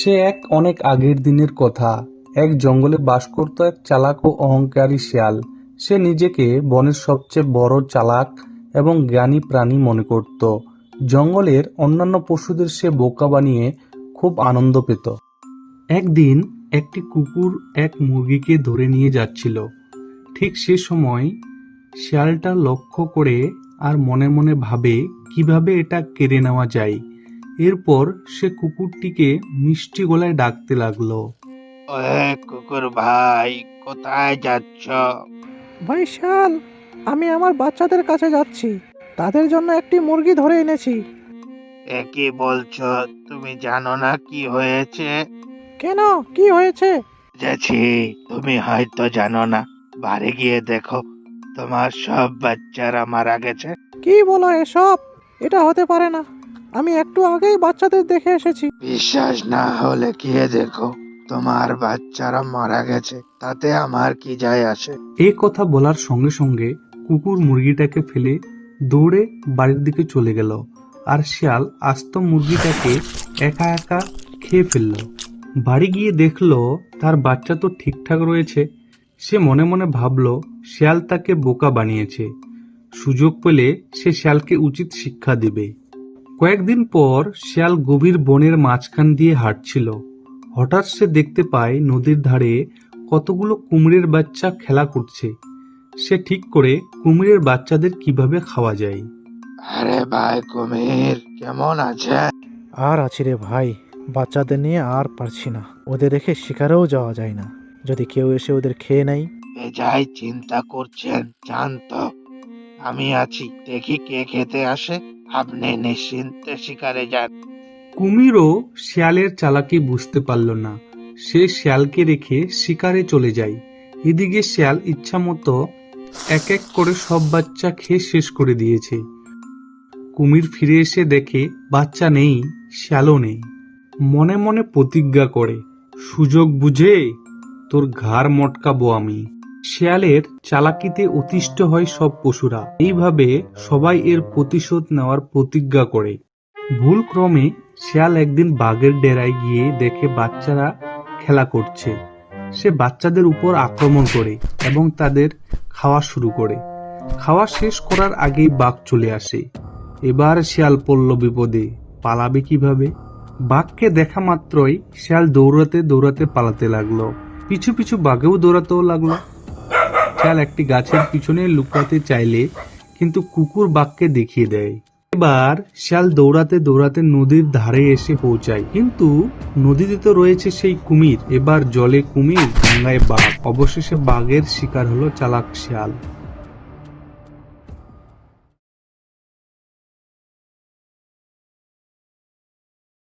সে এক অনেক আগের দিনের কথা। এক জঙ্গলে বাস করত এক চালাক ও অহংকারী শিয়াল। সে নিজেকে বনের সবচেয়ে বড় চালাক এবং জ্ঞানী প্রাণী মনে করত। জঙ্গলের অন্যান্য পশুদের সে বোকা বানিয়ে খুব আনন্দ পেত। একদিন একটি কুকুর এক মুরগিকে ধরে নিয়ে যাচ্ছিল। ঠিক সে সময় শিয়ালটা লক্ষ্য করে আর মনে মনে ভাবে কিভাবে এটা কেড়ে নেওয়া যায়। এরপর সে কুকুরটিকে মিষ্টি গলায় ডাকতে লাগলো। ওহে কুকুর ভাই, কোথায় যাচ্ছ? ভাই শিয়াল, আমি আমার বাচ্চাদের কাছে যাচ্ছি। তাদের জন্য একটি মুরগি ধরে এনেছি। এ কি বলছো? তুমি জানো না কি হয়েছে? কেন, কি হয়েছে? বুঝেছি, তুমি হয়তো জানো না। বাড়ি গিয়ে দেখো, তোমার সব বাচ্চারা মারা গেছে। কি বলো এসব? এটা হতে পারে না। আমি একটু আগেই বাচ্চাদের দেখে এসেছি। বিশ্বাস না হলে গিয়ে দেখো, তোমার বাচ্চারা মারা গেছে, তাতে আমার কি যায় আসে? এ কথা বলার সঙ্গে সঙ্গে কুকুর মুরগিটাকে ফেলে দৌড়ে বাড়ির দিকে চলে গেল। আর শিয়াল আস্ত মুরগিটাকে একা একা খেয়ে ফেলল। বাড়ি গিয়ে দেখলো তার বাচ্চা তো ঠিকঠাক রয়েছে। সে মনে মনে ভাবলো শিয়াল তাকে বোকা বানিয়েছে। সুযোগ পেলে সে শিয়ালকে উচিত শিক্ষা দিবে। কয়েকদিন পর শিয়াল গভীর বনের মাঝখান দিয়ে হাঁটছিল। হঠাৎ সে দেখতে পায় নদীর ধারে কতগুলো কুমিরের বাচ্চা খেলা করছে। সে ঠিক করে কুমিরের বাচ্চাদের কিভাবে খাওয়া যায়। আরে ভাই কুমির, কেমন আছে? আর আছি রে ভাই, বাচ্চাদের নিয়ে আর পারছি না। ওদের রেখে শিকারেও যাওয়া যায় না। যদি কেউ এসে ওদের খেয়ে নেয়। যাই চিন্তা করছেন জানতো, আমি আছি, দেখি কে খেতে আসে। আপনি নিশ্চিন্তে শিকারে যান। কুমিরও শিয়ালের চালাকি বুঝতে পারল না। সে শিয়ালকে রেখে শিকারে চলে যায়। এদিকে শিয়াল ইচ্ছামতো এক এক করে সব বাচ্চা খেয়ে শেষ করে দিয়েছে। কুমির ফিরে এসে দেখে বাচ্চা নেই, শিয়ালও নেই। মনে মনে প্রতিজ্ঞা করে, সুযোগ বুঝে তোর ঘাড় মটকাবো আমি। শিয়ালের চালাকিতে অতিষ্ঠ হয় সব পশুরা। এইভাবে সবাই এর প্রতিশোধ নেওয়ার প্রতিজ্ঞা করে। ভুল ক্রমে শিয়াল একদিন বাঘের ডেরায় গিয়ে দেখে বাচ্চারা খেলা করছে। সে বাচ্চাদের উপর আক্রমণ করে এবং তাদের খাওয়া শুরু করে। খাওয়া শেষ করার আগেই বাঘ চলে আসে। এবার শিয়াল পড়ল বিপদে। পালাবে কিভাবে? বাঘকে দেখা মাত্রই শিয়াল দৌড়াতে দৌড়াতে পালাতে লাগলো। পিছু পিছু বাঘেও দৌড়াতেও লাগলো। শিয়াল একটি গাছের পিছনে লুকাতে চাইলে কিন্তু কুকুর বাঘকে দেখিয়ে দেয়। এবার শিয়াল দৌড়াতে দৌড়াতে নদীর ধারে এসে পৌঁছায়, কিন্তু নদীতে তো রয়েছে সেই কুমির। এবার জলে কুমির, গঙ্গায় বাঘ। অবশেষে বাঘের শিকার হলো চালাক শিয়াল।